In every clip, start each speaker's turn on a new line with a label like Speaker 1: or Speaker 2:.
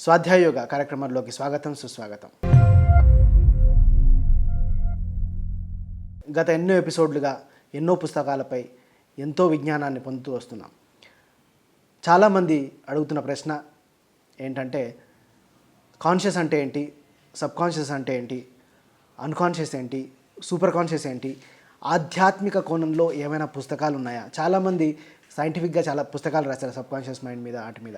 Speaker 1: స్వాధ్యాయ యోగ కార్యక్రమంలోకి స్వాగతం సుస్వాగతం. గత ఎన్నో ఎపిసోడ్లుగా ఎన్నో పుస్తకాలపై ఎంతో విజ్ఞానాన్ని పొందుతూ వస్తున్నాం. చాలామంది అడుగుతున్న ప్రశ్న ఏంటంటే కాన్షియస్ అంటే ఏంటి, సబ్ కాన్షియస్ అంటే ఏంటి, అన్కాన్షియస్ ఏంటి, సూపర్ కాన్షియస్ ఏంటి, ఆధ్యాత్మిక కోణంలో ఏమైనా పుస్తకాలు ఉన్నాయా? చాలామంది సైంటిఫిక్గా చాలా పుస్తకాలు రాశారు సబ్ కాన్షియస్ మైండ్ మీద, వాటి మీద.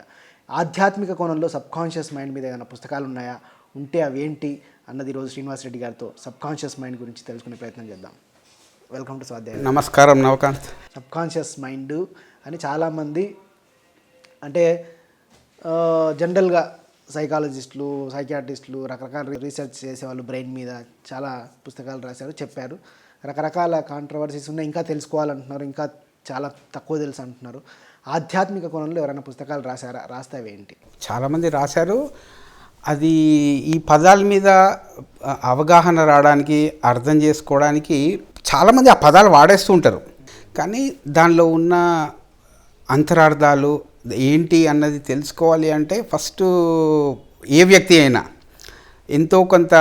Speaker 1: ఆధ్యాత్మిక కోణంలో సబ్ కాన్షియస్ మైండ్ మీద ఏమైనా పుస్తకాలు ఉన్నాయా, ఉంటే అవి ఏంటి అన్నది ఈరోజు శ్రీనివాస్ రెడ్డి గారితో సబ్ కాన్షియస్ మైండ్ గురించి తెలుసుకునే ప్రయత్నం చేద్దాం. వెల్కమ్ టు స్వాధ్యాయ.
Speaker 2: నమస్కారం నవకాంత్.
Speaker 1: సబ్ కాన్షియస్ మైండ్ అని చాలామంది అంటే జనరల్గా సైకాలజిస్టులు, సైకియాట్రిస్టులు రకరకాల రీసెర్చ్ చేసేవాళ్ళు బ్రెయిన్ మీద చాలా పుస్తకాలు రాశారు, చెప్పారు. రకరకాల కాంట్రవర్సీస్ ఉన్నాయి, ఇంకా తెలుసుకోవాలంటున్నారు, ఇంకా చాలా తక్కువ తెలుసు అంటున్నారు. ఆధ్యాత్మిక కోణంలో ఎవరైనా పుస్తకాలు రాశారా, రాస్తావి ఏంటి?
Speaker 2: చాలామంది రాశారు. అది ఈ పదాల మీద అవగాహన రావడానికి, అర్థం చేసుకోవడానికి చాలామంది ఆ పదాలు వాడేస్తూ ఉంటారు. కానీ దానిలో ఉన్న అంతరార్థాలు ఏంటి అన్నది తెలుసుకోవాలి అంటే ఫస్ట్ ఏ వ్యక్తి అయినా ఎంతో కొంత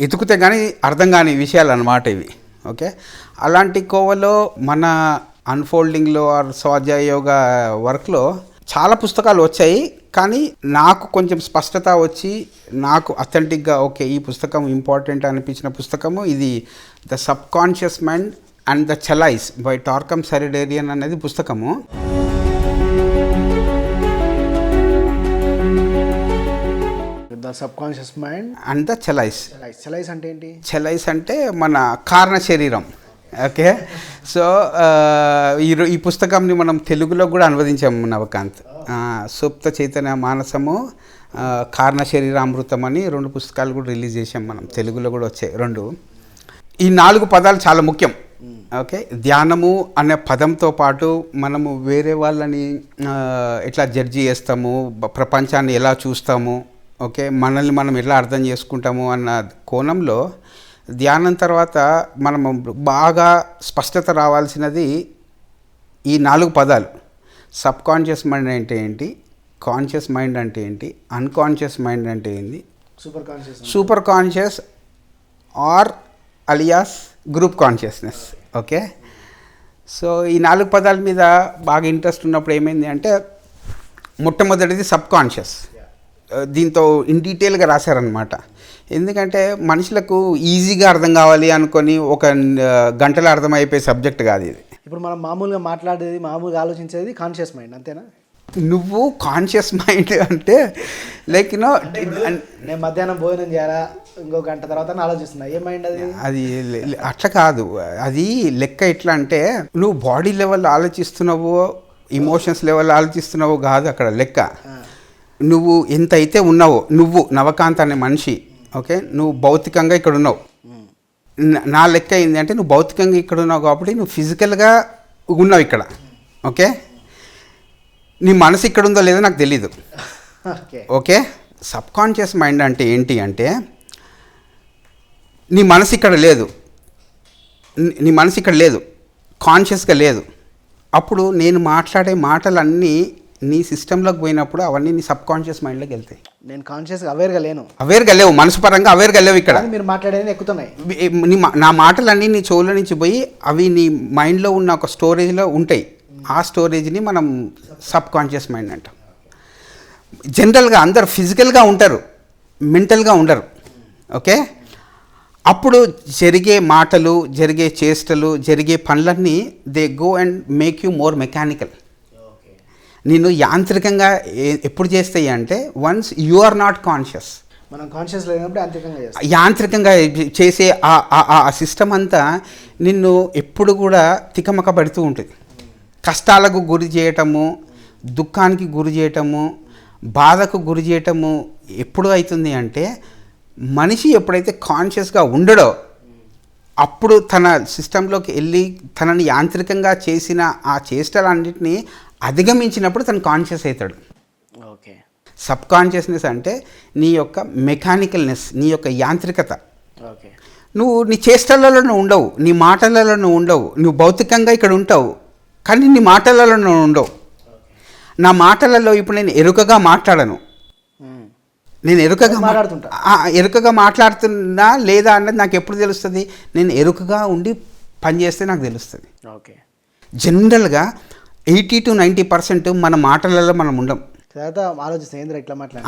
Speaker 2: ఎతుకుతే కానీ అర్థం కాని విషయాలు అన్నమాట ఇవి. ఓకే, అలాంటి కోవలో మన అన్ఫోల్డింగ్లో ఆర్ స్వాధ్యాయ యోగ వర్క్లో చాలా పుస్తకాలు వచ్చాయి. కానీ నాకు కొంచెం స్పష్టత వచ్చి నాకు అథెంటిక్గా ఓకే ఈ పుస్తకం ఇంపార్టెంట్ అనిపించిన పుస్తకము ఇది the sub conscious mind and the chalice by Torkom Saraydarian అనేది పుస్తకము.
Speaker 1: The sub conscious mind
Speaker 2: and the chalice.
Speaker 1: Chalice అంటే ఏంటి?
Speaker 2: చలైస్ అంటే మన కారణ శరీరం. ఓకే, సో ఈ పుస్తకంని మనం తెలుగులో కూడా అనువదించాము నవకాంత్. సుప్త చైతన్య మానసము, కారణ శరీరామృతం అని 2 పుస్తకాలు కూడా రిలీజ్ చేసాం మనం, తెలుగులో కూడా వచ్చాయి 2. ఈ 4 పదాలు చాలా ముఖ్యం. ఓకే, ధ్యానము అనే పదంతో పాటు మనము వేరే వాళ్ళని ఎట్లా జడ్జి చేస్తాము, ప్రపంచాన్ని ఎలా చూస్తాము, ఓకే మనల్ని మనం ఎలా అర్థం చేసుకుంటాము అన్న కోణంలో ధ్యానం తర్వాత మనం బాగా స్పష్టత రావాల్సినది ఈ 4 పదాలు. సబ్ కాన్షియస్ మైండ్ అంటే ఏంటి, కాన్షియస్ మైండ్ అంటే ఏంటి, అన్కాన్షియస్ మైండ్ అంటే ఏంటి, super conscious or alias group consciousness. Okay, so ఈ 4 పదాల మీద బాగా ఇంట్రెస్ట్ ఉన్నప్పుడు ఏమైంది అంటే మొట్టమొదటిది సబ్ కాన్షియస్. దీంతో ఇన్ డీటెయిల్గా రాశారనమాట. ఎందుకంటే మనుషులకు ఈజీగా అర్థం కావాలి అనుకొని ఒక గంటలో అర్థమైపోయే సబ్జెక్ట్ కాదు ఇది.
Speaker 1: ఇప్పుడు మనం మామూలుగా మాట్లాడేది, మామూలుగా ఆలోచించేది కాన్షియస్ మైండ్, అంతేనా?
Speaker 2: నువ్వు కాన్షియస్ మైండ్ అంటే లైక్
Speaker 1: నేను మధ్యాహ్నం భోజనం చేయాలా, ఇంకో గంట తర్వాత ఆలోచిస్తున్నా, ఏ మైండ్ అది?
Speaker 2: అది అట్లా కాదు. అది లెక్క ఎట్లా అంటే నువ్వు బాడీ లెవెల్ ఆలోచిస్తున్నావో ఇమోషన్స్ లెవెల్ ఆలోచిస్తున్నావో కాదు అక్కడ లెక్క. నువ్వు ఎంత అయితే ఉన్నావో, నువ్వు నవకాంత్ అనే మనిషి, ఓకే నువ్వు భౌతికంగా ఇక్కడ ఉన్నావు. నా లెక్క ఏంటి అంటే నువ్వు భౌతికంగా ఇక్కడ ఉన్నావు కాబట్టి నువ్వు ఫిజికల్గా ఉన్నావు ఇక్కడ. ఓకే, నీ మనసు ఇక్కడ ఉందో లేదో నాకు తెలీదు. ఓకే, సబ్ కాన్షియస్ మైండ్ అంటే ఏంటి అంటే నీ మనసు ఇక్కడ లేదు, నీ మనసు ఇక్కడ లేదు, కాన్షియస్గా లేదు. అప్పుడు నేను మాట్లాడే మాటలన్నీ నీ సిస్టంలోకి పోయినప్పుడు అవన్నీ నీ సబ్ కాన్షియస్ మైండ్లోకి వెళ్తాయి.
Speaker 1: నేను కాన్షియస్గా అవేర్గా లేవు,
Speaker 2: మనసు పరంగా అవేర్గా లేవు. ఇక్కడ
Speaker 1: మీరు మాట్లాడేది ఎక్కుతున్నాయి.
Speaker 2: నా మాటలన్నీ నీ చెవుల నుంచి పోయి అవి నీ మైండ్లో ఉన్న ఒక స్టోరేజ్లో ఉంటాయి. ఆ స్టోరేజ్ని మనం సబ్ కాన్షియస్ మైండ్ అంటాం. జనరల్గా అందరు ఫిజికల్గా ఉంటారు, మెంటల్గా ఉండరు. ఓకే, అప్పుడు జరిగే మాటలు, జరిగే చేష్టలు, జరిగే పనులన్నీ they go and make you more mechanical. నేను యాంత్రికంగా ఎప్పుడు చేస్తాయి అంటే once you are not conscious,
Speaker 1: మనం కాన్షియస్ లేనప్పుడు
Speaker 2: యాంత్రికంగా చేసే ఆ సిస్టమ్ అంతా నిన్ను ఎప్పుడు కూడా తికమక పడుతూ ఉంటుంది. కష్టాలకు గురి చేయటము, దుఃఖానికి గురి చేయటము, బాధకు గురి చేయటము ఎప్పుడు అవుతుంది అంటే మనిషి ఎప్పుడైతే కాన్షియస్గా ఉండడో అప్పుడు తన సిస్టంలోకి వెళ్ళి తనని యాంత్రికంగా చేసిన ఆ చేష్టలన్నింటినీ అధిగమించినప్పుడు తను కాన్షియస్ అవుతాడు.
Speaker 1: ఓకే,
Speaker 2: సబ్ కాన్షియస్నెస్ అంటే నీ యొక్క మెకానికల్నెస్, నీ యొక్క యాంత్రికత.
Speaker 1: ఓకే,
Speaker 2: నువ్వు నీ చేష్టలలో ఉండవు, నీ మాటలలో ఉండవు, నువ్వు భౌతికంగా ఇక్కడ ఉంటావు కానీ నీ మాటలలో ఉండవు. నా మాటలలో ఇప్పుడు నేను ఎరుకగా మాట్లాడను, నేను ఎరుకగా
Speaker 1: మాట్లాడుతుంటా.
Speaker 2: ఎరుకగా మాట్లాడుతున్నా లేదా అన్నది నాకు ఎప్పుడు తెలుస్తుంది? నేను ఎరుకగా ఉండి పనిచేస్తే నాకు తెలుస్తుంది.
Speaker 1: ఓకే.
Speaker 2: జనరల్గా 80 to 90% మన మాటలలో మనం ఉండం.
Speaker 1: తర్వాత ఆలోచిస్తే ఏంద్ర ఇట్లా మాట్లాడు.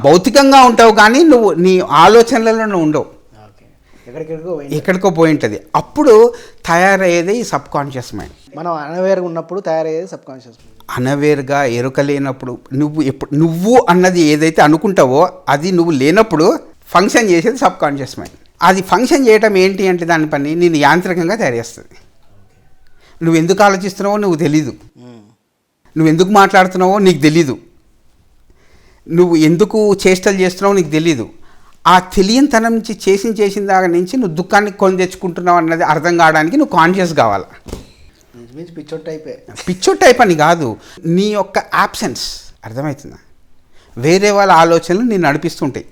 Speaker 2: భౌతికంగా ఉంటావు కానీ నువ్వు నీ ఆలోచనలలో నువ్వు ఉండవు.
Speaker 1: ఓకే. ఎక్కడికెక్కడికో
Speaker 2: ఎక్కడికో పోయింటుంది. అప్పుడు తయారయ్యేది ఈ సబ్ కాన్షియస్ మైండ్.
Speaker 1: మనం అన్అవేర్గా ఉన్నప్పుడు తయారయ్యేది సబ్ కాన్షియస్ మైండ్.
Speaker 2: అన్అవేర్గా ఎరుక లేనప్పుడు నువ్వు అన్నది ఏదైతే అనుకుంటావో అది నువ్వు లేనప్పుడు ఫంక్షన్ చేసేది సబ్ కాన్షియస్ మైండ్. అది ఫంక్షన్ చేయటం ఏంటి అంటే దాని పని నేను యాంత్రికంగా తయారు చేస్తుంది. నువ్వు ఎందుకు ఆలోచిస్తున్నావో నువ్వు తెలీదు, నువ్వు ఎందుకు మాట్లాడుతున్నావో నీకు తెలీదు, నువ్వు ఎందుకు చేష్టలు చేస్తున్నావో నీకు తెలీదు. ఆ తెలియనితనం నుంచి చేసిన దాకా నుంచి నువ్వు దుఃఖాన్ని కొని తెచ్చుకుంటున్నావు అన్నది అర్థం కావడానికి నువ్వు కాన్షియస్ కావాలి. పిచ్చోట్ టైప్ అని కాదు, నీ యొక్క యాబ్సెన్స్ అర్థమవుతుందా? వేరే వాళ్ళ ఆలోచనలు నేను నడిపిస్తుంటాయి,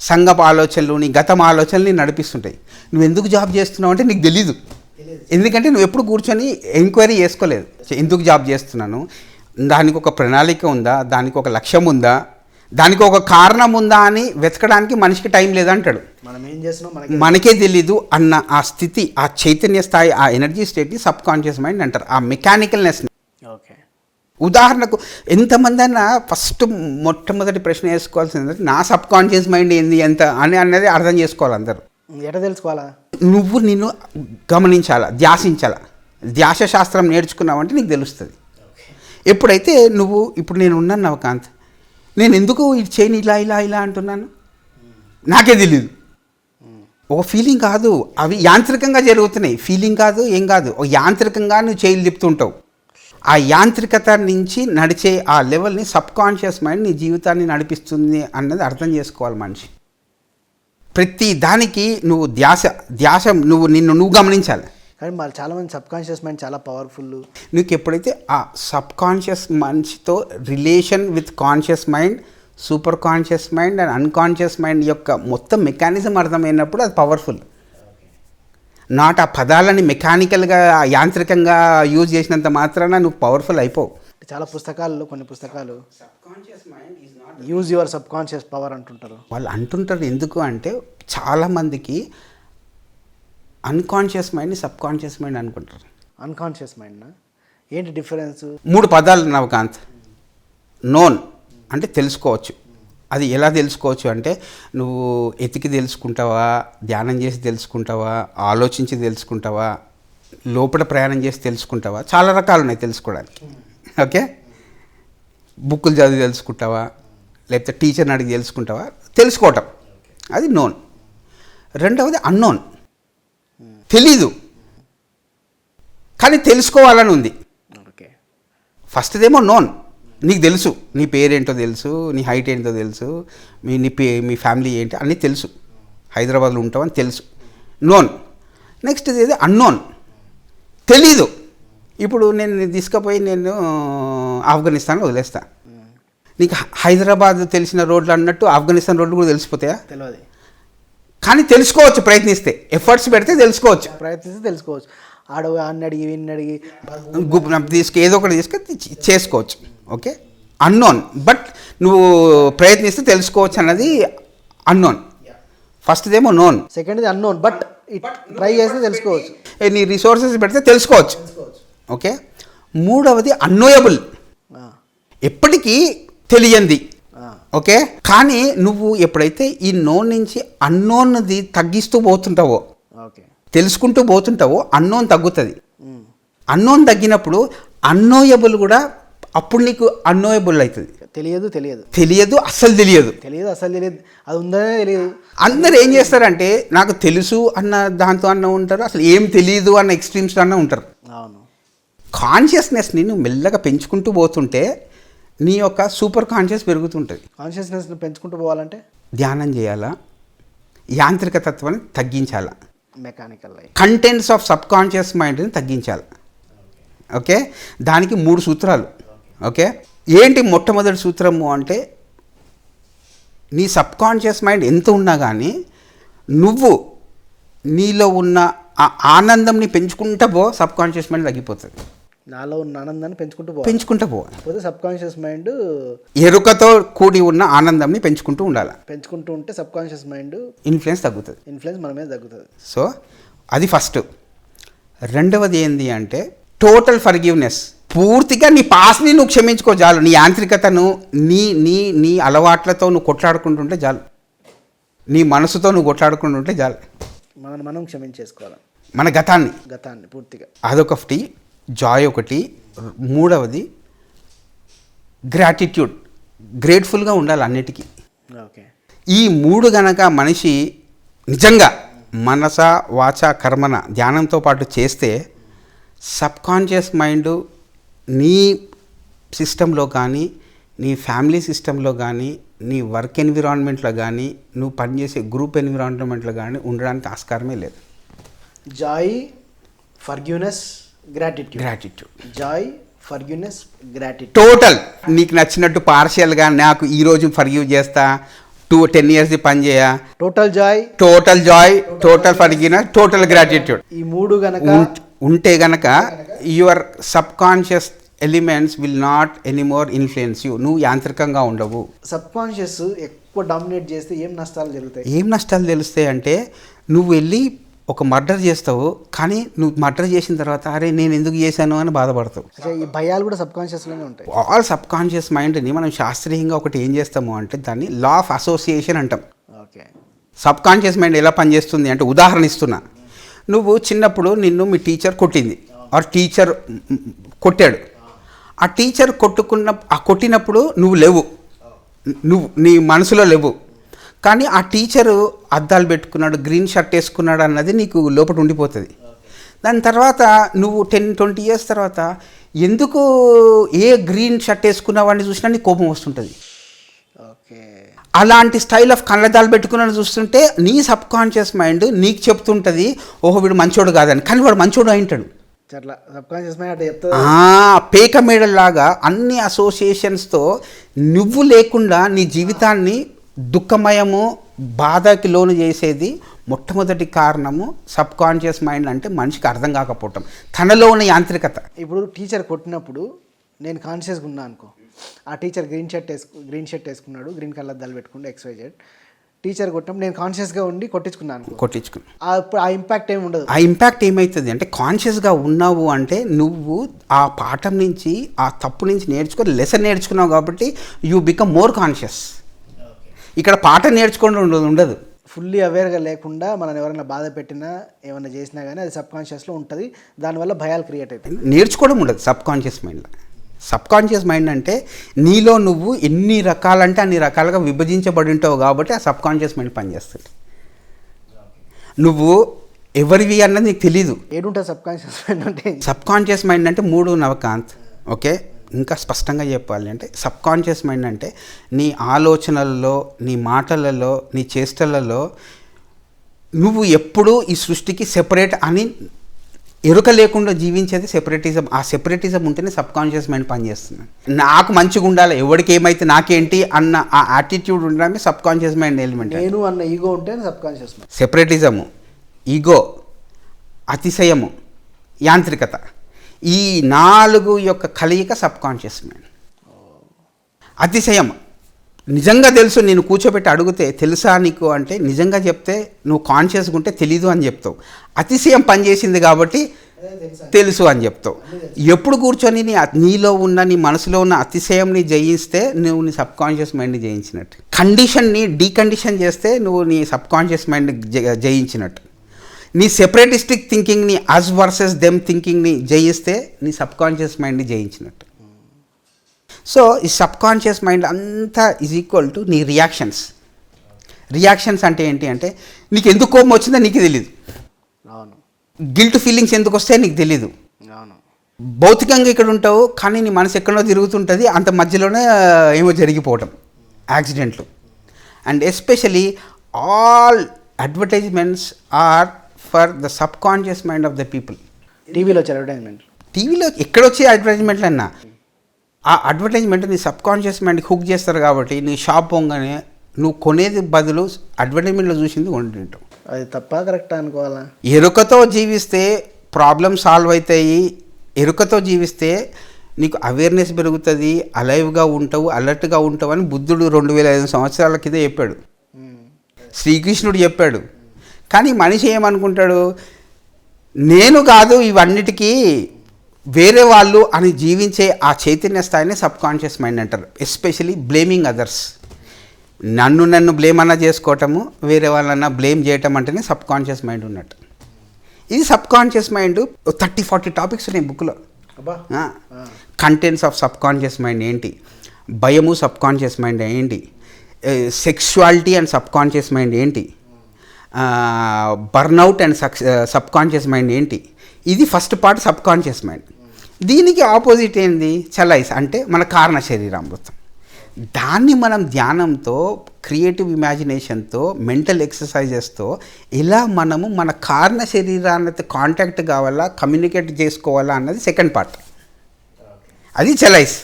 Speaker 2: సంఘపు ఆలోచనలు, నీ గతం ఆలోచనలు నేను నడిపిస్తుంటాయి. నువ్వు ఎందుకు జాబ్ చేస్తున్నావు అంటే నీకు తెలీదు, ఎందుకంటే నువ్వు ఎప్పుడు కూర్చొని ఎంక్వైరీ చేసుకోలేదు. ఎందుకు జాబ్ చేస్తున్నాను, దానికి ఒక ప్రణాళిక ఉందా, దానికి ఒక లక్ష్యం ఉందా, దానికి ఒక కారణం ఉందా అని వెతకడానికి మనిషికి టైం లేదంటాడు.
Speaker 1: మనం ఏం చేస్తున్నాం
Speaker 2: మనకే తెలీదు అన్న ఆ స్థితి, ఆ చైతన్య స్థాయి, ఆ ఎనర్జీ స్టేట్ని సబ్ కాన్షియస్ మైండ్ అంటారు. ఆ మెకానికల్నెస్ని.
Speaker 1: ఓకే.
Speaker 2: ఉదాహరణకు ఎంతమంది అన్నా ఫస్ట్ మొట్టమొదటి ప్రశ్న వేసుకోవాల్సింది నా సబ్ కాన్షియస్ మైండ్ ఏంది ఎంత అనేది అర్థం చేసుకోవాలి అందరూ.
Speaker 1: ఎట్లా తెలుసుకోవాలా?
Speaker 2: నువ్వు నిన్ను గమనించాలా, ధ్యాసించాలా. ధ్యాస శాస్త్రం నేర్చుకున్నావంటే నీకు తెలుస్తుంది. ఎప్పుడైతే నువ్వు ఇప్పుడు నేను ఉన్నాను నవకాంత్, నేను ఎందుకు ఇది చేయని ఇలా అంటున్నాను నాకే తెలీదు. ఒక ఫీలింగ్ కాదు, అవి యాంత్రికంగా జరుగుతున్నాయి. ఫీలింగ్ కాదు, ఏం కాదు, ఒక యాంత్రికంగా నువ్వు చేయి తిప్పుతుంటావు. ఆ యాంత్రికత నుంచి నడిచే ఆ లెవెల్ని సబ్ కాన్షియస్ మైండ్ నీ జీవితాన్ని నడిపిస్తుంది అన్నది అర్థం చేసుకోవాలి మనిషి. ప్రతి దానికి నువ్వు ధ్యాస నువ్వు గమనించాలి.
Speaker 1: కానీ మరి చాలామంది సబ్ కాన్షియస్ మైండ్ చాలా పవర్ఫుల్.
Speaker 2: నీకు ఎప్పుడైతే ఆ సబ్ కాన్షియస్ మనిషితో relation with conscious mind, super conscious mind and unconscious mind యొక్క మొత్తం మెకానిజం అర్థమైనప్పుడు అది పవర్ఫుల్. నాట్ ఆ పదాలని మెకానికల్గా యాంత్రికంగా యూజ్ చేసినంత మాత్రాన నువ్వు పవర్ఫుల్ అయిపోవు.
Speaker 1: చాలా పుస్తకాల్లో కొన్ని పుస్తకాలు use your sub conscious power అంటుంటారు.
Speaker 2: వాళ్ళు అంటుంటారు ఎందుకు అంటే చాలామందికి అన్కాన్షియస్ మైండ్ని సబ్ కాన్షియస్ మైండ్ అనుకుంటారు.
Speaker 1: అన్కాన్షియస్ మైండ్ ఏంటి డిఫరెన్స్?
Speaker 2: 3 పదాలు నవకాంత్. నోన్ అంటే తెలుసుకోవచ్చు. అది ఎలా తెలుసుకోవచ్చు అంటే నువ్వు ఎతికి తెలుసుకుంటావా, ధ్యానం చేసి తెలుసుకుంటావా, ఆలోచించి తెలుసుకుంటావా, లోపల ప్రయాణం చేసి తెలుసుకుంటావా, చాలా రకాలు ఉన్నాయి తెలుసుకోవడానికి. ఓకే. బుక్కులు చదివి తెలుసుకుంటావా, లేకపోతే టీచర్ని అడిగి తెలుసుకుంటావా, తెలుసుకోవటం అది నోన్. రెండవది అన్నోన్, తెలీదు కానీ తెలుసుకోవాలని ఉంది.
Speaker 1: ఓకే.
Speaker 2: ఫస్ట్దేమో నోన్, నీకు తెలుసు, నీ పేరేంటో తెలుసు, నీ హైట్ ఏంటో తెలుసు, మీ ఫ్యామిలీ ఏంటి అన్నీ తెలుసు, హైదరాబాద్లో ఉంటావని తెలుసు, నోన్. నెక్స్ట్ ఏది అన్నోన్, తెలీదు. ఇప్పుడు నేను తీసుకుపోయి నేను ఆఫ్ఘనిస్తాన్ వదిలేస్తా, నీకు హైదరాబాద్ తెలిసిన రోడ్లు అన్నట్టు ఆఫ్ఘనిస్తాన్ రోడ్లు కూడా తెలిసిపోతాయా?
Speaker 1: తెలియదు.
Speaker 2: కానీ తెలుసుకోవచ్చు, ప్రయత్నిస్తే, ఎఫర్ట్స్ పెడితే తెలుసుకోవచ్చు.
Speaker 1: అన్ని అడిగి విన్ని అడిగి
Speaker 2: ఏదో ఒకటి చేసుకోవచ్చు. ఓకే. అన్నోన్, బట్ నువ్వు ప్రయత్నిస్తే తెలుసుకోవచ్చు అన్నది అన్నోన్. ఫస్ట్దేమో నోన్,
Speaker 1: సెకండ్ది అన్నోన్ బట్ ట్రై చేస్తే తెలుసుకోవచ్చు,
Speaker 2: నీ రిసోర్సెస్ పెడితే తెలుసుకోవచ్చు. ఓకే. మూడవది అన్నోయబుల్, ఎప్పటికీ తెలియంది. ఓకే. కానీ నువ్వు ఎప్పుడైతే ఈ నోన్ నుంచి అన్నోన్ది తగ్గిస్తూ పోతుంటావో, తెలుసుకుంటూ పోతుంటావో అన్నోన్ తగ్గుతుంది. అన్నోన్ తగ్గినప్పుడు అన్నోయబుల్ కూడా అప్పుడు నీకు అన్నోయబుల్ అవుతుంది. తెలియదు అస్సలు తెలియదు,
Speaker 1: అది ఉందనే తెలియదు.
Speaker 2: అందరు ఏం చేస్తారంటే నాకు తెలుసు అన్న దాంతో అన్న ఉంటారు, అసలు ఏం తెలియదు అన్న ఎక్స్ట్రీమ్స్లో అన్న ఉంటారు. కాన్షియస్నెస్ని నువ్వు మెల్లగా పెంచుకుంటూ పోతుంటే నీ యొక్క సూపర్ కాన్షియస్ పెరుగుతుంటుంది.
Speaker 1: కాన్షియస్నెస్ని పెంచుకుంటూ పోవాలంటే
Speaker 2: ధ్యానం చేయాలా, యాంత్రిక తత్వాన్ని తగ్గించాలా,
Speaker 1: mechanical
Speaker 2: contents of subconscious మైండ్ని తగ్గించాలి. ఓకే. దానికి 3 సూత్రాలు. ఓకే. ఏంటి మొట్టమొదటి సూత్రము అంటే నీ సబ్ కాన్షియస్ మైండ్ ఎంత ఉన్నా కానీ నువ్వు నీలో ఉన్న ఆ ఆనందంని పెంచుకుంటా పో, సబ్ కాన్షియస్ మైండ్ తగ్గిపోతుంది.
Speaker 1: నాలో ఉన్న ఆనందాన్ని పెంచుకుంటూ
Speaker 2: పెంచుకుంటూ పోవాలి.
Speaker 1: పోతే సబ్ కాన్షియస్ మైండ్
Speaker 2: ఎరుకతో కూడి ఉన్న ఆనందంని పెంచుకుంటూ ఉండాలి.
Speaker 1: పెంచుకుంటూ ఉంటే సబ్ కాన్షియస్ మైండ్
Speaker 2: ఇన్ఫ్లుయెన్స్ తగ్గుతుంది.
Speaker 1: ఇన్ఫ్లుయెన్స్ మన మీద తగ్గుతుంది.
Speaker 2: సో అది ఫస్ట్. రెండవది ఏంటి అంటే టోటల్ ఫర్గివ్నెస్. పూర్తిగా నీ పాస్ని నువ్వు క్షమించుకో చాలు. నీ యాంత్రికతను నీ నీ నీ అలవాట్లతో నువ్వు కొట్లాడుకుంటుంటే చాలు. నీ మనసుతో నువ్వు కొట్లాడుకుంటుంటే చాలు.
Speaker 1: మనం క్షమించేసుకోవాలి
Speaker 2: మన గతాన్ని
Speaker 1: పూర్తిగా.
Speaker 2: అదొకటి, జాయ్ ఒకటి. మూడవది గ్రాటిట్యూడ్, గ్రేట్ఫుల్గా ఉండాలి అన్నిటికీ.
Speaker 1: ఓకే.
Speaker 2: ఈ మూడు గనక మనిషి నిజంగా మనస వాచ కర్మన ధ్యానంతో పాటు చేస్తే సబ్ కాన్షియస్ మైండ్ నీ సిస్టంలో కానీ, నీ ఫ్యామిలీ సిస్టంలో కానీ, నీ వర్క్ ఎన్విరాన్మెంట్లో కానీ, నువ్వు పనిచేసే గ్రూప్ ఎన్విరాన్మెంట్లో కానీ ఉండడానికి ఆస్కారమే లేదు.
Speaker 1: Joy, forgiveness, gratitude. Joy, forgiveness, gratitude.
Speaker 2: Total నీకు నచ్చినట్టు పార్షియల్గా నాకు ఈరోజు ఫర్గివ్ చేస్తా, 10 years పని చేయ.
Speaker 1: Total Joy,
Speaker 2: total forgiveness, total gratitude.
Speaker 1: ఈ మూడు గనక
Speaker 2: ఉంటే గనక your sub conscious elements will not anymore influence you. నువ్వు యాంత్రికంగా ఉండవు.
Speaker 1: సబ్ కాన్షియస్ ఎక్కువ డామినేట్ చేస్తే ఏం నష్టాలు జరుగుతాయి?
Speaker 2: ఏం నష్టాలు తెలుస్తాయి అంటే నువ్వు వెళ్ళి ఒక మర్డర్ చేస్తావు, కానీ నువ్వు మర్డర్ చేసిన తర్వాత అరే నేను ఎందుకు చేశాను అని బాధపడతావు.
Speaker 1: ఈ భయాలు కూడా సబ్ కాన్షియస్లోనే ఉంటాయి.
Speaker 2: ఆల్ సబ్ కాన్షియస్ మైండ్ని మనం శాస్త్రీయంగా ఒకటి ఏం చేస్తాము అంటే దాన్ని లా ఆఫ్ అసోసియేషన్ అంటాం.
Speaker 1: ఓకే.
Speaker 2: సబ్ కాన్షియస్ మైండ్ ఎలా పనిచేస్తుంది అంటే ఉదాహరణ ఇస్తున్నా. నువ్వు చిన్నప్పుడు నిన్ను మీ టీచర్ కొట్టింది, ఆర్ టీచర్ కొట్టాడు. ఆ టీచర్ కొట్టినప్పుడు నువ్వు లేవు, నువ్వు నీ మనసులో లేవు, కానీ ఆ టీచరు అద్దాలు పెట్టుకున్నాడు, గ్రీన్ షర్ట్ వేసుకున్నాడు అన్నది నీకు లోపల ఉండిపోతుంది. దాని తర్వాత నువ్వు 10-20 years తర్వాత ఎందుకు ఏ గ్రీన్ షర్ట్ వేసుకున్నావని చూసినా నీకు కోపం వస్తుంటుంది.
Speaker 1: ఓకే.
Speaker 2: అలాంటి స్టైల్ ఆఫ్ కళ్ళద్దాలు పెట్టుకున్నాను చూస్తుంటే నీ సబ్ కాన్షియస్ మైండ్ నీకు చెప్తుంటుంది ఓహో వీడు మంచోడు కాదని, కానీ వాడు మంచోడు అయింటాడు. పేక మేడల్లాగా అన్ని అసోసియేషన్స్తో నువ్వు లేకుండా నీ జీవితాన్ని దుఃఖమయము బాధకి లోను చేసేది మొట్టమొదటి కారణము సబ్ కాన్షియస్ మైండ్. అంటే మనిషికి అర్థం కాకపోవటం, తనలో ఉన్న యాంత్రికత.
Speaker 1: ఇప్పుడు టీచర్ కొట్టినప్పుడు నేను కాన్షియస్గా ఉన్నా అనుకో, ఆ టీచర్ గ్రీన్ షర్ట్ వేసుకున్నాడు, గ్రీన్ కళ్ళద్దాలు పెట్టుకుంటే XYZ, టీచర్ కొట్టినప్పుడు నేను కాన్షియస్గా ఉండి కొట్టించుకున్నాను. ఆ ఇంపాక్ట్ ఏమి ఉండదు.
Speaker 2: ఆ ఇంపాక్ట్ ఏమవుతుంది అంటే కాన్షియస్గా ఉన్నావు అంటే నువ్వు ఆ పాఠం నుంచి ఆ తప్పు నుంచి లెసన్ నేర్చుకున్నావు కాబట్టి యూ బికమ్ మోర్ కాన్షియస్. ఇక్కడ పాఠం నేర్చుకోవడం ఉండదు.
Speaker 1: ఫుల్లీ అవేర్గా లేకుండా మనం ఎవరైనా బాధ పెట్టినా ఏమైనా చేసినా కానీ అది సబ్ కాన్షియస్లో ఉంటుంది. దానివల్ల భయాలు క్రియేట్ అవుతాయి.
Speaker 2: నేర్చుకోవడం ఉండదు సబ్ కాన్షియస్ మైండ్లో. సబ్ కాన్షియస్ మైండ్ అంటే నీలో నువ్వు ఎన్ని రకాలంటే అన్ని రకాలుగా విభజించబడి ఉంటావు కాబట్టి ఆ సబ్ కాన్షియస్ మైండ్ పనిచేస్తుంది. నువ్వు ఎవరివి అన్నది నీకు తెలీదు.
Speaker 1: ఏడుంటుంది సబ్ కాన్షియస్ మైండ్ అంటే?
Speaker 2: సబ్ కాన్షియస్ మైండ్ అంటే 3 నవకాంత్. ఓకే, ఇంకా స్పష్టంగా చెప్పాలి అంటే సబ్ కాన్షియస్ మైండ్ అంటే నీ ఆలోచనలలో, నీ మాటలలో, నీ చేష్టలలో నువ్వు ఎప్పుడూ ఈ సృష్టికి సెపరేట్ అని ఎరుక లేకుండా జీవించేది సెపరేటిజం. ఆ సెపరేటిజం ఉంటేనే సబ్ కాన్షియస్ మైండ్ పనిచేస్తుంది. నాకు మంచిగా ఉండాలి, ఎవరికి ఏమైతే నాకేంటి అన్న ఆ యాటిట్యూడ్ ఉండడమే సబ్ కాన్షియస్ మైండ్ ఎలిమెంట్.
Speaker 1: నేను అన్న ఈగో ఉంటే సబ్ కాన్షియస్ మైండ్.
Speaker 2: సెపరేటిజము, ఈగో, అతిశయము, యాంత్రికత, ఈ 4 యొక్క కలయిక సబ్ కాన్షియస్ మైండ్. అతిశయం నిజంగా తెలుసు, నేను కూర్చోబెట్టి అడిగితే తెలుసా నీకు అంటే నిజంగా చెప్తే నువ్వు కాన్షియస్గా ఉంటే తెలీదు అని చెప్తావు. అతిశయం పనిచేసింది కాబట్టి తెలుసు అని చెప్తావు. ఎప్పుడు కూర్చొని నీలో ఉన్న నీ మనసులో ఉన్న అతిశయంని జయిస్తే నువ్వు నీ సబ్ కాన్షియస్ మైండ్ని జయించినట్టు. కండిషన్ని డీకండిషన్ చేస్తే నువ్వు నీ సబ్ కాన్షియస్ మైండ్ జయించినట్టు. నీ సెపరేటిస్టిక్ థింకింగ్ని అస్ వర్సెస్ దెమ్ థింకింగ్ని జయిస్తే నీ సబ్ కాన్షియస్ మైండ్ని జయించినట్టు. సో ఈ సబ్ కాన్షియస్ మైండ్ అంతా ఈజ్ ఈక్వల్ టు నీ రియాక్షన్స్ అంటే ఏంటి అంటే నీకు ఎందుకు కోపం వచ్చిందో నీకు తెలీదు.
Speaker 1: అవును.
Speaker 2: గిల్ట్ ఫీలింగ్స్ ఎందుకు వస్తాయో నీకు తెలీదు.
Speaker 1: అవును.
Speaker 2: భౌతికంగా ఇక్కడ ఉంటావు కానీ నీ మనసు ఎక్కడో తిరుగుతుంటుంది, అంత మధ్యలోనే ఏమో జరిగిపోవటం, యాక్సిడెంట్లు. And especially all advertisements are for the sub conscious mind of the people.
Speaker 1: టీవీలో వచ్చే అడ్వర్టైజ్మెంట్,
Speaker 2: టీవీలో ఎక్కడొచ్చే అడ్వర్టైజ్మెంట్లు అన్నా ఆ అడ్వర్టైజ్మెంట్ నీ సబ్ కాన్షియస్ మైండ్కి హుక్ చేస్తారు కాబట్టి నీ షాప్ పోగానే నువ్వు కొనేది బదులు అడ్వర్టైజ్మెంట్లో చూసింది కొంటుంటావు.
Speaker 1: అది తప్ప కరెక్ట్ అనుకోవాలా?
Speaker 2: ఎరుకతో జీవిస్తే ప్రాబ్లమ్ సాల్వ్ అవుతాయి, ఎరుకతో జీవిస్తే నీకు అవేర్నెస్ పెరుగుతుంది, అలైవ్గా ఉంటావు, అలర్ట్గా ఉంటావు అని బుద్ధుడు 2500 సంవత్సరాల కింద చెప్పాడు, శ్రీకృష్ణుడు చెప్పాడు. కానీ మనిషి ఏమనుకుంటాడు, నేను కాదు ఇవన్నిటికీ వేరే వాళ్ళు అని జీవించే ఆ చైతన్య స్థాయిని సబ్ కాన్షియస్ మైండ్ అంటారు. Especially blaming others. నన్ను బ్లేమ్ అన్నా చేసుకోవటము, వేరే వాళ్ళన్నా బ్లేమ్ చేయటం అంటేనే సబ్ కాన్షియస్ మైండ్ ఉన్నట్టు. ఇది సబ్ కాన్షియస్ మైండ్ 30-40 టాపిక్స్ ఉన్నాయి బుక్లో. Contents of sub conscious mind ఏంటి, భయము సబ్ కాన్షియస్ మైండ్ ఏంటి, sexuality and sub conscious mind ఏంటి, burnout and sub conscious mind ఏంటి. ఇది first part sub conscious mind. దీనికి ఆపోజిట్ ఏంది, చలైస్ అంటే మన కారణ శరీరామృతం. దాన్ని మనం ధ్యానంతో, క్రియేటివ్ ఇమాజినేషన్తో, మెంటల్ ఎక్సర్సైజెస్తో ఎలా మనము మన కారణ శరీరాన్ని కాంటాక్ట్ కావాలా, కమ్యూనికేట్ చేసుకోవాలా అన్నది సెకండ్ పార్ట్. అది చలైస్.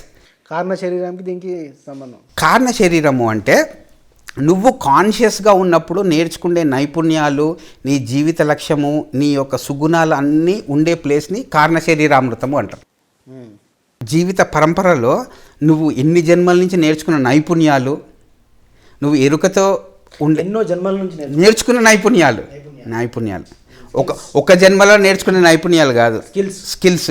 Speaker 1: కారణ శరీరానికి దీనికి సంబంధం.
Speaker 2: కారణ శరీరము అంటే నువ్వు కాన్షియస్గా ఉన్నప్పుడు నేర్చుకునే నైపుణ్యాలు, నీ జీవిత లక్ష్యము, నీ యొక్క సుగుణాలు అన్నీ ఉండే ప్లేస్ని కారణ శరీరామృతము అంటారు. జీవిత పరంపరలో నువ్వు ఎన్ని జన్మల నుంచి నేర్చుకున్న నైపుణ్యాలు, నువ్వు ఎరుకతో
Speaker 1: ఎన్నో జన్మల నుంచి
Speaker 2: నేర్చుకున్న నైపుణ్యాలు ఒక జన్మలో నేర్చుకునే నైపుణ్యాలు కాదు, స్కిల్స్.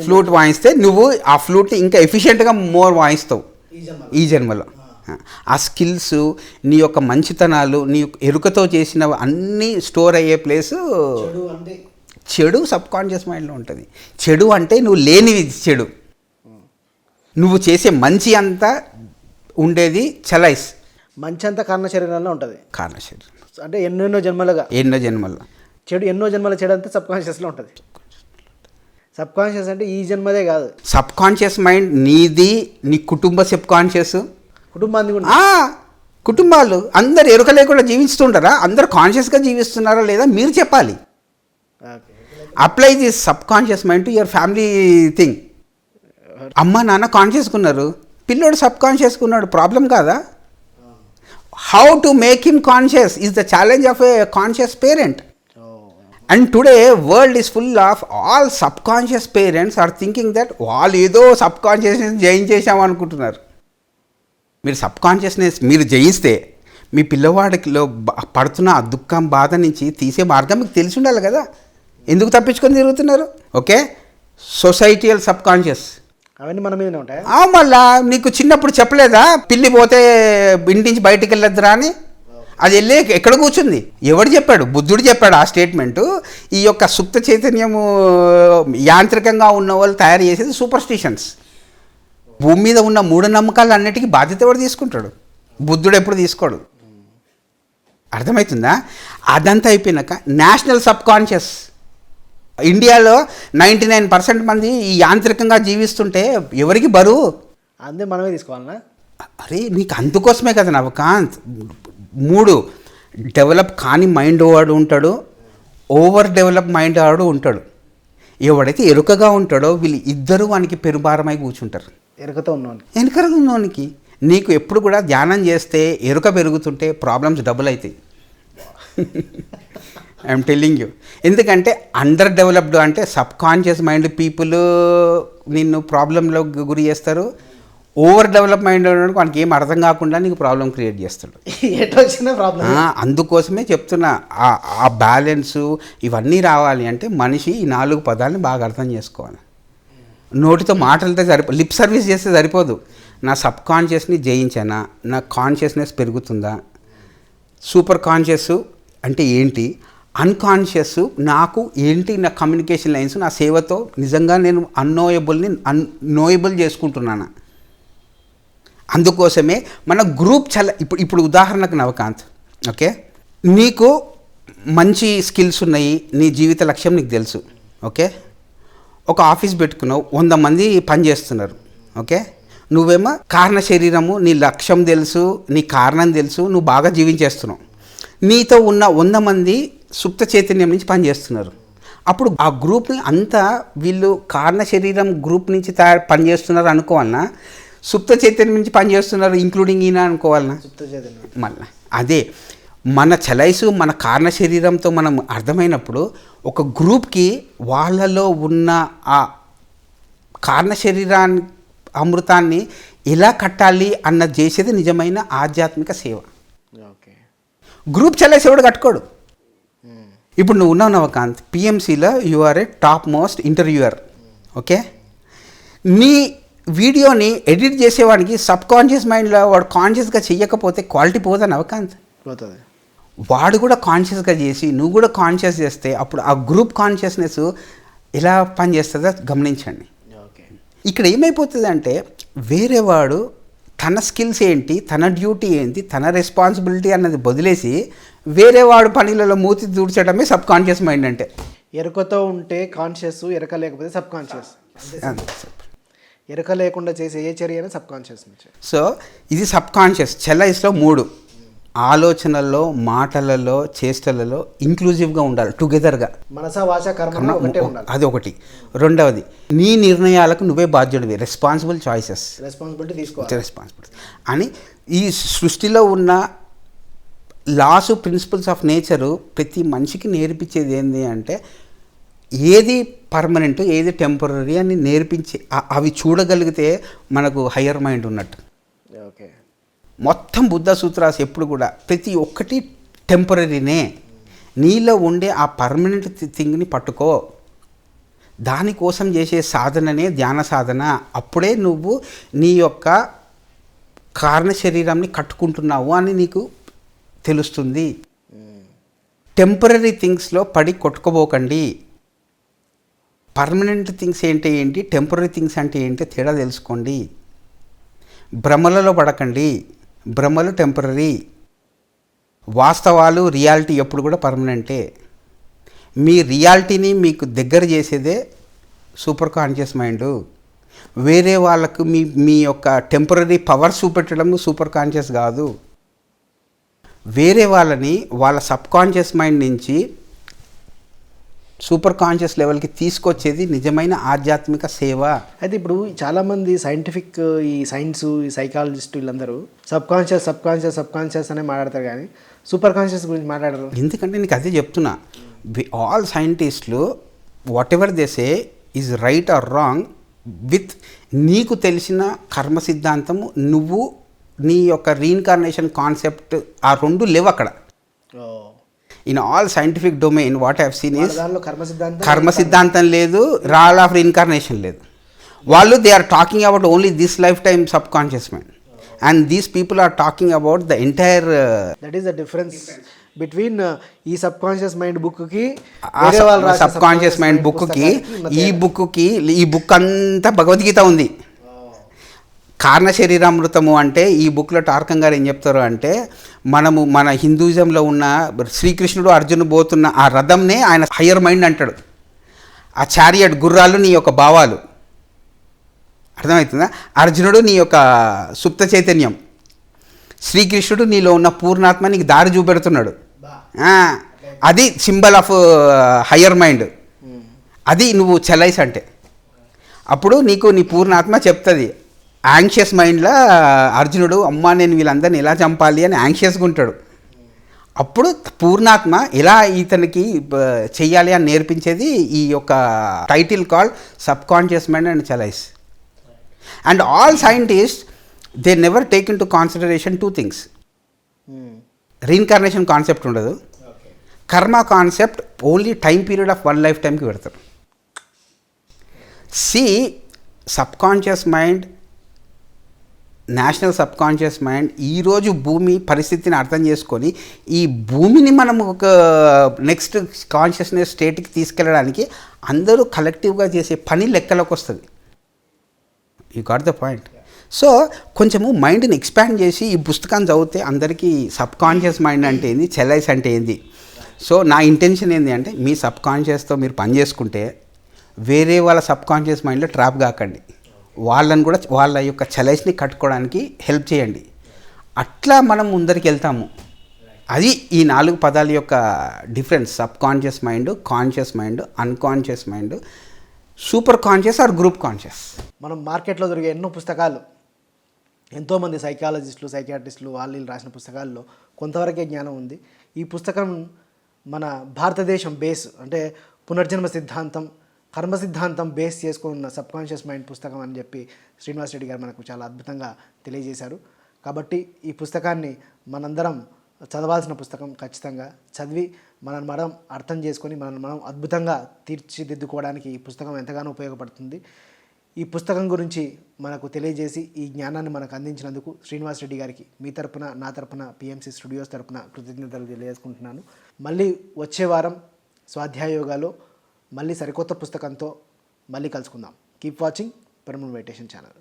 Speaker 2: ఫ్లూట్ వాయిస్తే నువ్వు ఆ ఫ్లూట్ని ఇంకా ఎఫిషియెంట్గా మోర్ వాయిస్తావు ఈ జన్మలో. ఆ స్కిల్స్, నీ యొక్క మంచితనాలు, నీ ఎరుకతో చేసినవి అన్నీ స్టోర్ అయ్యే ప్లేసు. చెడు సబ్ కాన్షియస్ మైండ్లో ఉంటుంది. చెడు అంటే నువ్వు లేనిది చెడు, నువ్వు చేసే మంచి అంతా ఉండేది చలైస్.
Speaker 1: మంచి అంతా కారణ శరీరంలో ఉంటుంది.
Speaker 2: కారణ శరీరం
Speaker 1: అంటే ఎన్నో జన్మల్లో చెడు, ఎన్నో జన్మల చెడు అంతా సబ్ కాన్షియస్లో ఉంటుంది. సబ్ కాన్షియస్ అంటే ఈ జన్మదే కాదు.
Speaker 2: సబ్ కాన్షియస్ మైండ్ నీది, నీ కుటుంబ సబ్ కాన్షియస్, కుటుంబాలు అందరు ఎరుక లేకుండా జీవిస్తుంటారా, అందరు కాన్షియస్గా జీవిస్తున్నారా లేదా మీరు చెప్పాలి. Apply this sub conscious mind to your family thing. అమ్మ నాన్న కాన్షియస్గా ఉన్నారు, పిల్లోడు సబ్ కాన్షియస్గా ఉన్నాడు, ప్రాబ్లం కాదా? How to make him conscious is the challenge of a conscious parent. And today world is full of all sub conscious parents are thinking that వాళ్ళు ఏదో సబ్ కాన్షియస్నెస్ జయించేసామనుకుంటున్నారు. మీరు సబ్ కాన్షియస్నెస్ మీరు జయిస్తే మీ పిల్లవాడికిలో పడుతున్న ఆ దుఃఖం, బాధ నుంచి తీసే మార్గం మీకు తెలిసి ఉండాలి కదా. ఎందుకు తప్పించుకొని తిరుగుతున్నారు? ఓకే, సొసైటియల్ సబ్ కాన్షియస్
Speaker 1: అవన్నీ మన మీదనే ఉంటాయి.
Speaker 2: మళ్ళా నీకు చిన్నప్పుడు చెప్పలేదా పిల్లి పోతే ఇంటి నుంచి బయటికి వెళ్ళొద్దురా అని? అది వెళ్ళి ఎక్కడ కూర్చుంది? ఎవడు చెప్పాడు? బుద్ధుడు చెప్పాడు ఆ స్టేట్మెంటు. ఈ యొక్క సుప్త చైతన్యము యాంత్రికంగా ఉన్న వాళ్ళు తయారు చేసేది సూపర్స్టిషన్స్. భూమి మీద ఉన్న మూఢనమ్మకాలు అన్నిటికీ బాధ్యత ఎవడు తీసుకుంటాడు? బుద్ధుడు ఎప్పుడు తీసుకోడు. అర్థమవుతుందా? అదంతా అయిపోయినాక నేషనల్ సబ్ కాన్షియస్. ఇండియాలో 99% మంది ఈ యాంత్రికంగా జీవిస్తుంటే ఎవరికి బరువు?
Speaker 1: అంతే మనమే తీసుకోవాలన్నా?
Speaker 2: అరే నీకు అందుకోసమే కదా నవకాంత్. 3 డెవలప్ కాని మైండ్ వాడు ఉంటాడు, ఓవర్ డెవలప్ మైండ్ వాడు ఉంటాడు. ఎవడైతే ఎరుకగా ఉంటాడో వీళ్ళు ఇద్దరు వానికి పెరుభారమై కూర్చుంటారు.
Speaker 1: ఎరుకతో
Speaker 2: ఉన్నవానికి. నీకు ఎప్పుడు కూడా ధ్యానం చేస్తే ఎరుక పెరుగుతుంటే ప్రాబ్లమ్స్ డబుల్ అవుతాయి. I'm telling you. ఎందుకంటే అండర్ డెవలప్డ్ అంటే సబ్ కాన్షియస్ మైండ్ పీపుల్ నిన్ను ప్రాబ్లంలో గురి చేస్తారు. ఓవర్ డెవలప్ మైండ్ వానికి ఏం అర్థం కాకుండా నీకు ప్రాబ్లం క్రియేట్ చేస్తాడు. అందుకోసమే చెప్తున్నా ఆ బ్యాలెన్సు ఇవన్నీ రావాలి అంటే మనిషి ఈ 4 పదాలని బాగా అర్థం చేసుకోవాలి. నోటితో మాటలతో లిప్ సర్వీస్ చేస్తే సరిపోదు. నా సబ్ కాన్షియస్ని జయించానా, నా కాన్షియస్నెస్ పెరుగుతుందా, సూపర్ కాన్షియస్ అంటే ఏంటి, అన్కాన్షియస్ నాకు ఏంటి, నా కమ్యూనికేషన్ లైన్స్, నా సేవతో నిజంగా నేను నోయబుల్ చేసుకుంటున్నాను. అందుకోసమే మన గ్రూప్ ఇప్పుడు ఉదాహరణకు నవకాంత్, ఓకే, నీకు మంచి స్కిల్స్ ఉన్నాయి, నీ జీవిత లక్ష్యం నీకు తెలుసు, ఓకే, ఒక ఆఫీస్ పెట్టుకున్నావు, 100 మంది పనిచేస్తున్నారు, ఓకే, నువ్వేమో కారణ శరీరము, నీ లక్ష్యం తెలుసు, నీ కారణం తెలుసు, నువ్వు బాగా జీవించేస్తున్నావు. నీతో ఉన్న 100 మంది సుప్త చైతన్యం నుంచి పనిచేస్తున్నారు. అప్పుడు ఆ గ్రూప్ని అంతా వీళ్ళు కారణ శరీరం గ్రూప్ నుంచి పనిచేస్తున్నారు అనుకోవాలన్నా, సుప్త చైతన్యం నుంచి పనిచేస్తున్నారు ఇంక్లూడింగ్ ఈయన అనుకోవాలన్నా?
Speaker 1: సుప్త చైతన్యం.
Speaker 2: మళ్ళీ అదే మన చలైసు మన కారణ శరీరంతో మనం అర్థమైనప్పుడు ఒక గ్రూప్కి వాళ్ళలో ఉన్న ఆ కారణ శరీరాన్ని అమృతాన్ని ఎలా కట్టాలి అన్నది చేసేది నిజమైన ఆధ్యాత్మిక సేవ.
Speaker 1: ఓకే.
Speaker 2: గ్రూప్ చలైస్ ఎవడు కట్టుకోడు. ఇప్పుడు నువ్వు ఉన్నావు నవకాంత్, పిఎంసీలో you are a top most interviewer. Okay, నీ వీడియోని ఎడిట్ చేసేవాడికి సబ్ కాన్షియస్ మైండ్లో వాడు కాన్షియస్గా చెయ్యకపోతే క్వాలిటీ పోదా నవకాంత్?
Speaker 1: పోతుంది.
Speaker 2: వాడు కూడా కాన్షియస్గా చేసి నువ్వు కూడా కాన్షియస్ చేస్తే అప్పుడు ఆ గ్రూప్ కాన్షియస్నెస్ ఎలా పనిచేస్తుందో గమనించండి.
Speaker 1: ఓకే.
Speaker 2: ఇక్కడ ఏమైపోతుంది అంటే వేరే వాడు తన స్కిల్స్ ఏంటి, తన డ్యూటీ ఏంటి, తన రెస్పాన్సిబిలిటీ అన్నది వదిలేసి వేరే వాడు పనులలో మూతి దూడ్చడమే సబ్ కాన్షియస్ మైండ్ అంటే.
Speaker 1: ఎరుకతో ఉంటే కాన్షియస్, ఎరుక లేకపోతే సబ్ కాన్షియస్. ఎరుక లేకుండా చేసే ఏ చర్య అయినా సబ్ కాన్షియస్ నుంచి.
Speaker 2: సో ఇది సబ్ కాన్షియస్. చెల్లైస్లో 3 ఆలోచనల్లో, మాటలలో, చేష్టలలో ఇంక్లూజివ్గా ఉండాలి, టుగెదర్గా.
Speaker 1: మనస వాచ కర్మ ఒకటే ఉండాలి.
Speaker 2: అది ఒకటి. రెండవది, నీ నిర్ణయాలకు నువ్వే బాధ్యుడివి, రెస్పాన్సిబుల్ చాయిసెస్,
Speaker 1: రెస్పాన్సిబిలిటీ తీసుకోవాలి.
Speaker 2: రెస్పాన్సిబిలిటీ అని ఈ సృష్టిలో ఉన్న లాస్ ప్రిన్సిపల్స్ ఆఫ్ నేచరు ప్రతి మనిషికి నేర్పించేది ఏంటి అంటే ఏది పర్మనెంట్, ఏది టెంపరీ అని నేర్పించి అవి చూడగలిగితే మనకు హయ్యర్ మైండ్ ఉన్నట్టు.
Speaker 1: ఓకే.
Speaker 2: మొత్తం బుద్ధ సూత్రాస్ ఎప్పుడు కూడా ప్రతి ఒక్కటి టెంపరీనే. నీలో ఉండే ఆ పర్మనెంట్ థింగ్ని పట్టుకో. దానికోసం చేసే సాధననే ధ్యాన సాధన. అప్పుడే నువ్వు నీ యొక్క కారణ శరీరాన్ని కట్టుకుంటున్నావు అని నీకు తెలుస్తుంది. టెంపరీ థింగ్స్లో పడి కొట్టుకోబోకండి. పర్మనెంట్ థింగ్స్ ఏంటి, టెంపరీ థింగ్స్ అంటే ఏంటి తేడా తెలుసుకోండి. భ్రమలలో పడకండి. భ్రమలు టెంపరీ, వాస్తవాలు రియాలిటీ ఎప్పుడు కూడా పర్మనెంటే. మీ రియాలిటీని మీకు దగ్గర చేసేదే సూపర్ కాన్షియస్ మైండ్. వేరే వాళ్ళకు మీ యొక్క టెంపరీ పవర్ చూపెట్టడం సూపర్ కాన్షియస్ కాదు. వేరే వాళ్ళని వాళ్ళ సబ్ కాన్షియస్ మైండ్ నుంచి సూపర్ కాన్షియస్ లెవెల్కి తీసుకొచ్చేది నిజమైన ఆధ్యాత్మిక సేవ.
Speaker 1: అయితే ఇప్పుడు చాలామంది సైంటిఫిక్, ఈ సైన్స్, ఈ సైకాలజిస్ట్ వీళ్ళందరూ సబ్ కాన్షియస్ అనే మాట్లాడతారు కానీ సూపర్ కాన్షియస్ గురించి మాట్లాడరు.
Speaker 2: ఎందుకంటే నీకు అదే చెప్తున్నా, ఆల్ సైంటిస్టులు what ever they say is right are wrong with నీకు తెలిసిన కర్మ సిద్ధాంతము, నువ్వు నీ యొక్క రీఇన్కార్నేషన్ కాన్సెప్ట్, ఆ 2 లేవు అక్కడ. In all scientific domain what I have seen is కర్మ సిద్ధాంతం లేదు, రాల్ ఆఫ్ రీఇన్కార్నేషన్ లేదు. వాళ్ళు they are talking about only this life time sub conscious mind, and these people are talking about the entire.
Speaker 1: That is the difference between ఈ sub conscious mind బుక్కి,
Speaker 2: sub conscious mind బుక్కి, ఈ book అంతా భగవద్గీత ఉంది. కారణ శరీరామృతము అంటే ఈ బుక్లో టార్కం గారు ఏం చెప్తారు అంటే, మన హిందూయిజంలో ఉన్న శ్రీకృష్ణుడు అర్జునుడు పోతున్న ఆ రథంనే ఆయన హయ్యర్ మైండ్ అంటాడు. ఆ చారియట్ గుర్రాలు నీ యొక్క భావాలు, అర్థమవుతుందా? అర్జునుడు నీ యొక్క సుప్త చైతన్యం, శ్రీకృష్ణుడు నీలో ఉన్న పూర్ణాత్మ నీకు దారి చూపెడుతున్నాడు. అది సింబల్ ఆఫ్ హయ్యర్ మైండ్. అది నువ్వు చలైస్ అంటే. అప్పుడు నీకు నీ పూర్ణాత్మ చెప్తుంది. యాంగ్షియస్ మైండ్లో అర్జునుడు అమ్మ నేను వీళ్ళందరినీ ఎలా చంపాలి అని యాంగ్షియస్గా ఉంటాడు. అప్పుడు పూర్ణాత్మ ఎలా ఇతనికి చెయ్యాలి అని నేర్పించేది ఈ యొక్క title call sub conscious mind and chalice. And all scientist they never take into consideration 2 things. Reincarnation concept ఉండదు, కర్మ concept only time period of 1 life టైంకి పెడతారు. Sub conscious mind, national sub conscious mind ఈరోజు భూమి పరిస్థితిని అర్థం చేసుకొని ఈ భూమిని మనం ఒక నెక్స్ట్ కాన్షియస్నెస్ స్టేట్కి తీసుకెళ్ళడానికి అందరూ కలెక్టివ్గా చేసే పని లెక్కలోకి వస్తుంది. You got the point. So కొంచెము మైండ్ని ఎక్స్పాండ్ చేసి ఈ పుస్తకాన్ని చదివితే అందరికీ సబ్ కాన్షియస్ మైండ్ అంటే ఏంది, చెలైస్ అంటే ఏంది. సో నా ఇంటెన్షన్ ఏంటి అంటే మీ సబ్ కాన్షియస్తో మీరు పని చేసుకుంటే వేరే వాళ్ళ సబ్ కాన్షియస్ మైండ్లో ట్రాప్ కాకండి. వాళ్ళని కూడా వాళ్ళ యొక్క చలైస్ని కట్టుకోవడానికి హెల్ప్ చేయండి. అట్లా మనం ముందరికి వెళ్తాము. అది ఈ 4 పదాల యొక్క difference: sub conscious mind, conscious mind, unconscious mind, super conscious or group conscious.
Speaker 1: మనం మార్కెట్లో దొరికే ఎన్నో పుస్తకాలు, ఎంతోమంది సైకాలజిస్టులు సైకియాట్రిస్టులు వాళ్ళు వీళ్ళు రాసిన పుస్తకాల్లో కొంతవరకే జ్ఞానం ఉంది. ఈ పుస్తకం మన భారతదేశం బేస్ అంటే పునర్జన్మ సిద్ధాంతం కర్మ సిద్ధాంతం బేస్ చేసుకున్న సబ్కాన్షియస్ మైండ్ పుస్తకం అని చెప్పి శ్రీనివాస్ రెడ్డి గారు మనకు చాలా అద్భుతంగా తెలియజేశారు. కాబట్టి ఈ పుస్తకాన్ని మనందరం చదవాల్సిన పుస్తకం. ఖచ్చితంగా చదివి మనల్ని మనం అర్థం చేసుకొని మనల్ని మనం అద్భుతంగా తీర్చిదిద్దుకోవడానికి ఈ పుస్తకం ఎంతగానో ఉపయోగపడుతుంది. ఈ పుస్తకం గురించి మనకు తెలియజేసి ఈ జ్ఞానాన్ని మనకు అందించినందుకు శ్రీనివాస్ రెడ్డి గారికి మీ తరపున నా తరపున పిఎంసి స్టూడియోస్ తరపున కృతజ్ఞతలు తెలియజేసుకుంటున్నాను. మళ్ళీ వచ్చే వారం స్వాధ్యాయ యోగాలో మళ్ళీ సరికొత్త పుస్తకంతో మళ్ళీ కలుసుకుందాం. కీప్ వాచింగ్ పరమ మెడిటేషన్ ఛానల్.